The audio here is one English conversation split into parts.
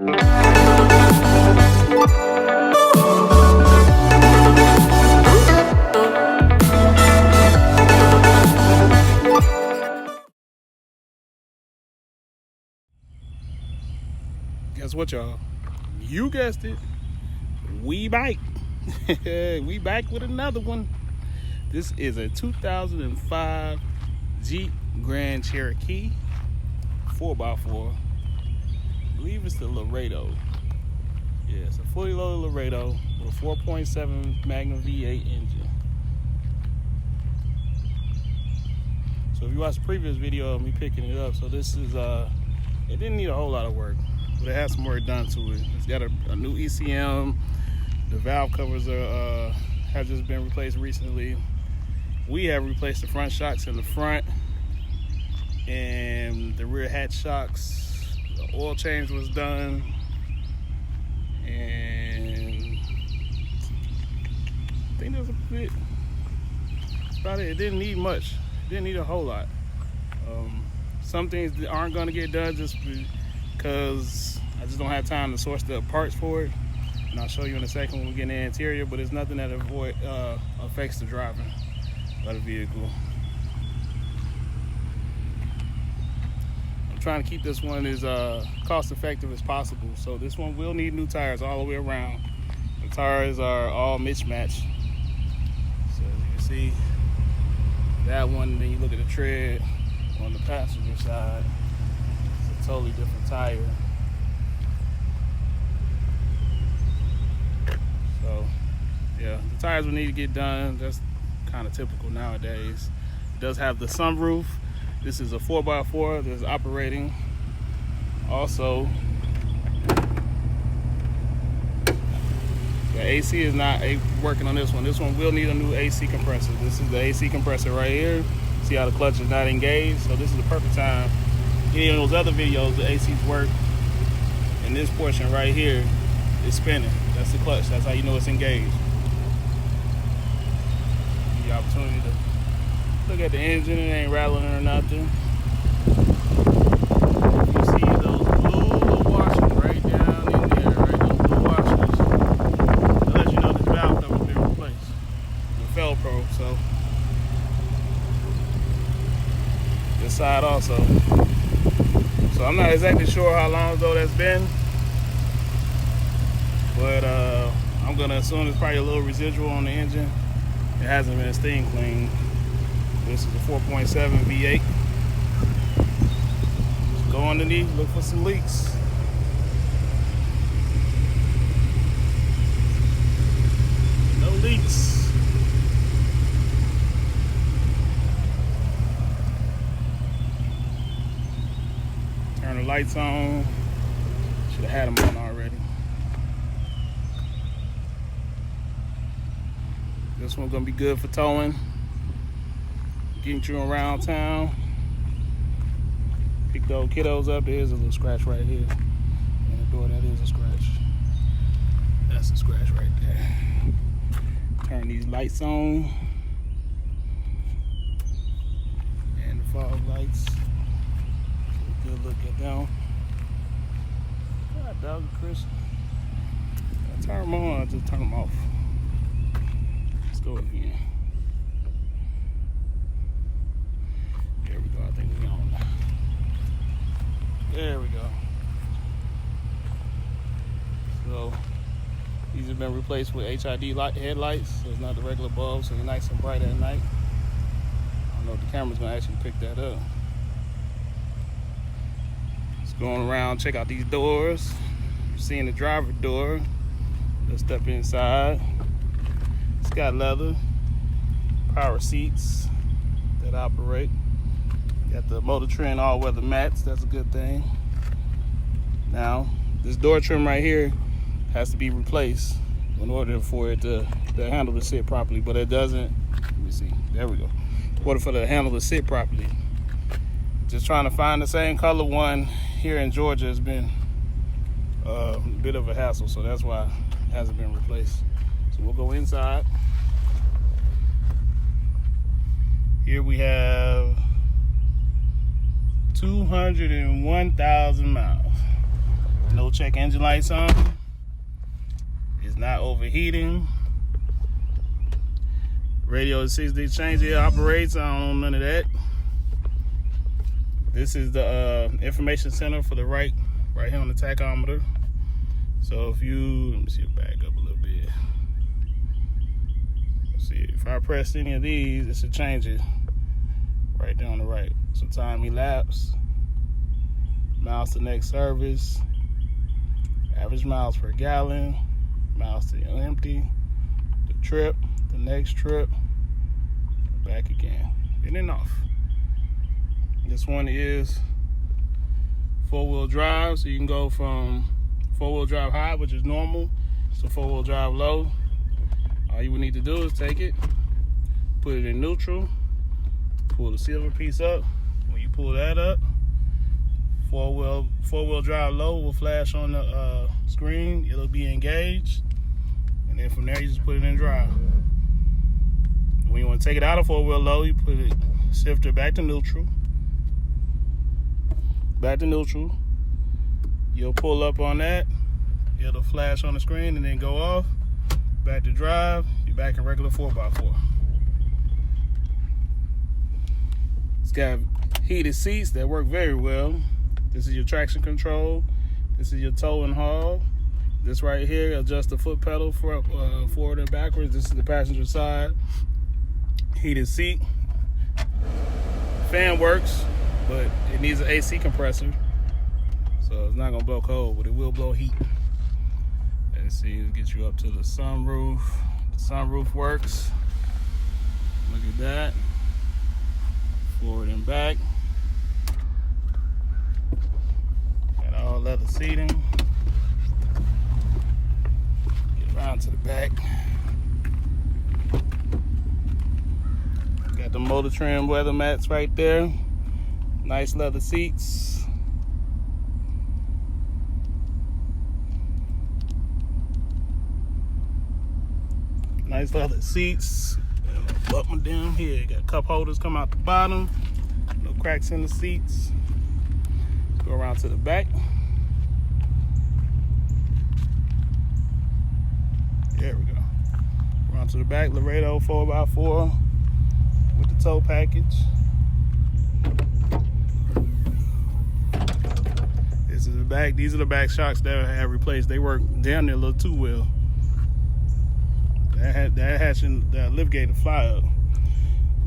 Guess what, y'all? You guessed it. We bike. We back with another one. This is a 2005 Jeep Grand Cherokee 4x4. I believe it's the Laredo. Yeah, it's a fully loaded Laredo with a 4.7 Magnum V8 engine. So if you watched the previous video of me picking it up, so this is it didn't need a whole lot of work, but it has some work done to it. It's got a new ECM. The valve covers have just been replaced recently. We have replaced the front shocks in the front and the rear hatch shocks. The oil change was done, and I think that's about it. It didn't need much. It didn't need a whole lot. Some things that aren't going to get done just because I just don't have time to source the parts for it. And I'll show you in a second when we get in the interior, but it's nothing that affects the driving of the vehicle. I'm trying to keep this one as cost effective as possible. So this one will need new tires all the way around. The tires are all mismatched. So as you can see, that one, then you look at the tread on the passenger side, it's a totally different tire. So yeah, the tires will need to get done. That's kind of typical nowadays. It does have the sunroof. This is a 4x4 that's operating. Also, the AC is not working on this one. This one will need a new AC compressor. This is the AC compressor right here. See how the clutch is not engaged? So this is the perfect time. Any of those other videos, the ACs work. And this portion right here is spinning. That's the clutch. That's how you know it's engaged. Give you the opportunity to look at the engine. It ain't rattling or nothing. You see those blue washers right down in there, right? Those blue washers. That lets you know this valve cover's been replaced with Velcro. So this side also. So I'm not exactly sure how long ago that's been, but I'm gonna assume there's probably a little residual on the engine. It hasn't been steam cleaned. This is a 4.7 V8. Just go underneath, look for some leaks. No leaks. Turn the lights on. Should have had them on already. This one's gonna be good for towing, getting you around town. Pick those kiddos up. There's a little scratch right here. And the door, that is a scratch. That's a scratch right there. Turn these lights on. And the fog lights. Good look at them. God, dog, Chris. I turn them on, I just turn them off. Let's go again. There we go. I think we're on. There we go. So these have been replaced with HID headlights. So it's not the regular bulb, so they're nice and bright at night. I don't know if the camera's gonna actually pick that up. Just going around, check out these doors. Seeing the driver door. Let's step inside. It's got leather, power seats that operate. Got the Motor Trend all-weather mats. That's a good thing. Now, this door trim right here has to be replaced in order for it to the handle to sit properly. But it doesn't. Let me see. There we go. In order for the handle to sit properly. Just trying to find the same color one here in Georgia has been a bit of a hassle, so that's why it hasn't been replaced. So we'll go inside. Here we have 201,000 miles. No check engine lights on. It's not overheating. Radio is 6D change. It operates. I don't know none of that. This is the information center for the right here on the tachometer. So if you, let me see it back up a little bit. Let's see, if I press any of these, it should change it right there on the right. So time elapsed, miles to next service, average miles per gallon, miles to empty, the trip, the next trip, back again, in and off. This one is 4-wheel drive, so you can go from 4-wheel drive high, which is normal, to 4-wheel drive low. All you would need to do is take it, put it in neutral, pull the silver piece up. When you pull that up, 4-wheel drive low will flash on the screen. It'll be engaged, and then from there you just put it in drive. When you want to take it out of 4-wheel low, you put it shifter back to neutral. Back to neutral. You'll pull up on that. It'll flash on the screen and then go off. Back to drive. You're back in regular 4x4. It's got heated seats that work very well. This is your traction control. This is your tow and haul. This right here adjusts the foot pedal for forward and backwards. This is the passenger side. Heated seat. Fan works, but it needs an AC compressor, so it's not gonna blow cold, but it will blow heat. Let's see, it gets you up to the sunroof. The sunroof works. Look at that. Forward and back. Got all leather seating. Get around to the back. Got the motor trim weather mats right there. Nice leather seats. Nice leather seats. Button down here. Got cup holders come out the bottom. No cracks in the seats. Let's go around to the back. There we go. Around to the back. Laredo 4x4 with the tow package. This is the back. These are the back shocks that I have replaced. They work damn near a little too well. That hatch and that lift gate to fly up.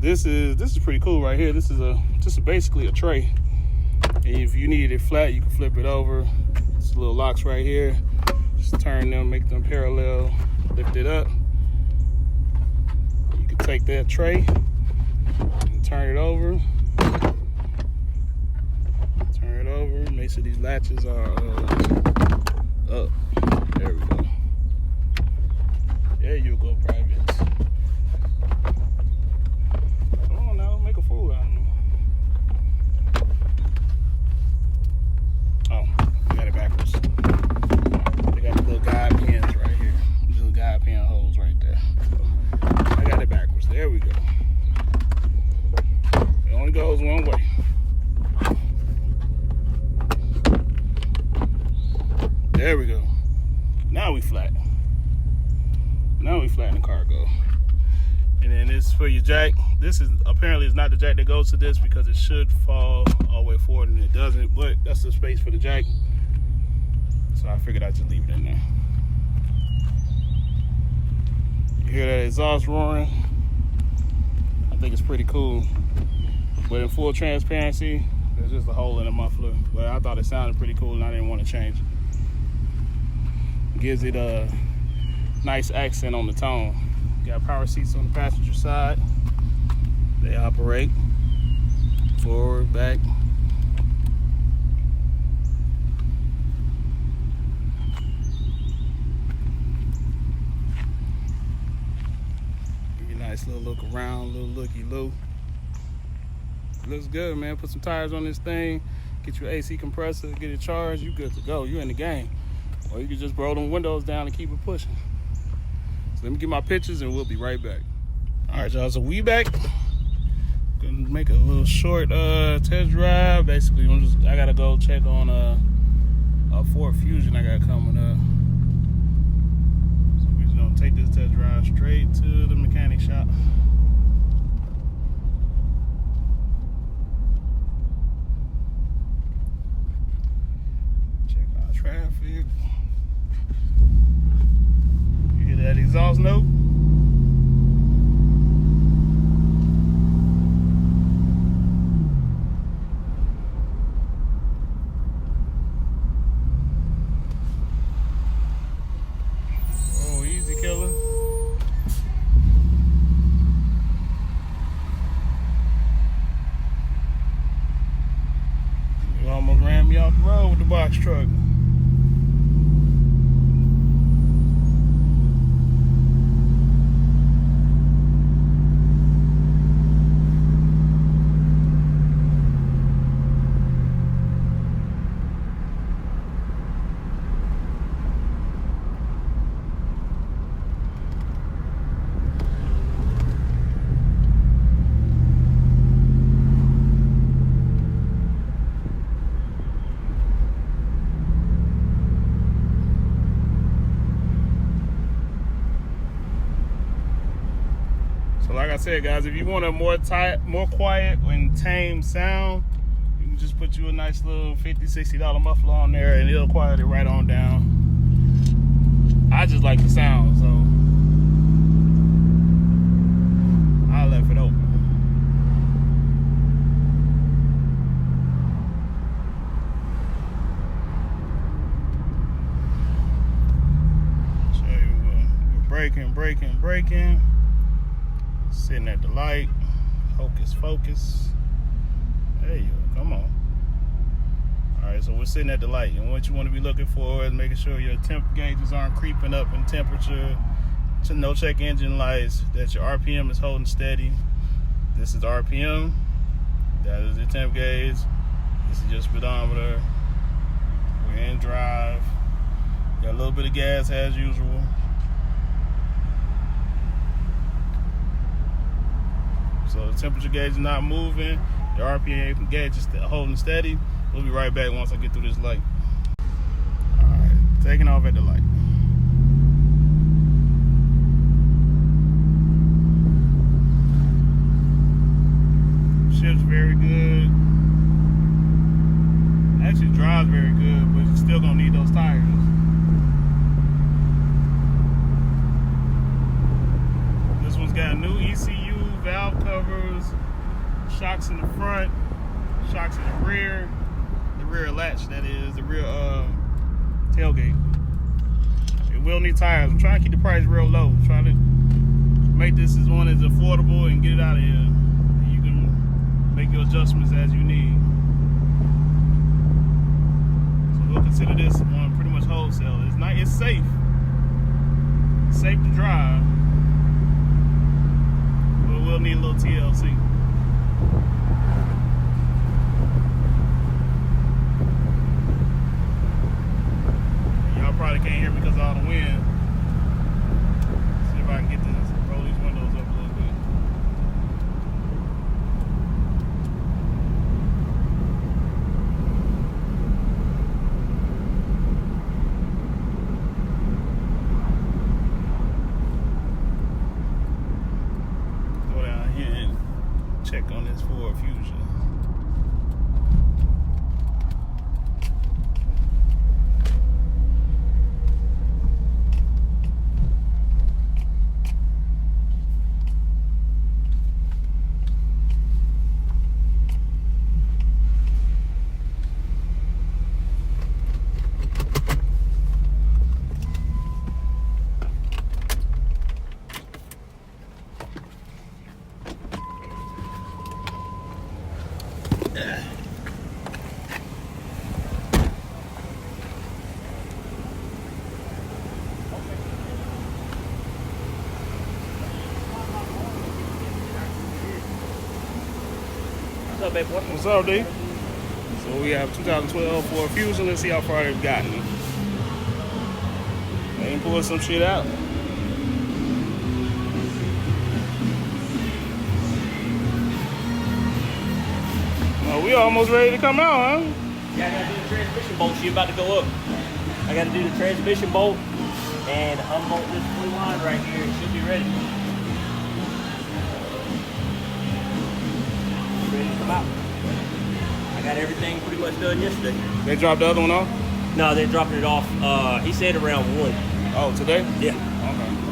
This is pretty cool right here. This is basically a tray. And if you need it flat, you can flip it over. It's little locks right here. Just turn them, make them parallel, lift it up. You can take that tray and turn it over. Turn it over. Make sure these latches are up. There we go. There you go, privates. Come on now, make a fool out of me. Oh, I got it backwards. They got the little guide pins right here. Little guide pin holes right there. I got it backwards. There we go. It only goes one way. There we go. Now we flat. Now we flatten the cargo. And then this is for your jack. This is apparently it's not the jack that goes to this because it should fall all the way forward and it doesn't, but that's the space for the jack. So I figured I'd just leave it in there. You hear that exhaust roaring? I think it's pretty cool. But in full transparency, there's just a hole in the muffler. But I thought it sounded pretty cool and I didn't want to change it. Gives it a nice accent on the tone. Got power seats on the passenger side. They operate forward, back. Give you a nice little look around, little looky-loo. Looks good, man. Put some tires on this thing, get your AC compressor, get it charged, you good to go. You in the game. Or you can just roll them windows down and keep it pushing. So let me get my pictures and we'll be right back. All right, y'all, so we back. Gonna make a little short test drive. Basically, I gotta go check on a Ford Fusion I got coming up. So we're just gonna take this test drive straight to the mechanic shop. Check our traffic. You hear that exhaust note? Almost ran me off the road with the box truck. Like I said, guys, if you want a more quiet and tame sound, you can just put you a nice little $50, $60 muffler on there and it'll quiet it right on down. I just like the sound, so I left it open. Show you we're braking. Sitting at the light, focus. There you go, come on. All right, so we're sitting at the light, and what you want to be looking for is making sure your temp gauges aren't creeping up in temperature, no check engine lights, that your RPM is holding steady. This is RPM, that is your temp gauge, this is your speedometer. We're in drive, got a little bit of gas as usual. So the temperature gauge is not moving. The RPM gauge is holding steady. We'll be right back once I get through this light. All right, taking off at the light. Shifts very good. Actually drives very good, but you're still gonna need those tires. This one's got a new ECU, valve covers, shocks in the front, shocks in the rear latch, that is, the rear tailgate. It will need tires. I'm trying to keep the price real low. I'm trying to make this as one as affordable and get it out of here. You can make your adjustments as you need. So we'll consider this one pretty much wholesale. It's safe. It's safe to drive. We'll need a little TLC. Y'all probably can't hear because of all the wind. See if I can get this, roll these windows up a little bit. Check on this Ford Fusion. up, babe? What's up, D? So we have 2012 Ford Fusion. Let's see how far they've gotten. They ain't pulling some shit out. Well, we almost ready to come out, huh? I gotta do the transmission bolt. She's about to go up. I gotta do the transmission bolt and unbolt this blue line right here. It should be ready. Ready to come out. I got everything pretty much done yesterday. They dropped the other one off? No, they're dropping it off. He said around 1. Oh, today? Yeah. Okay.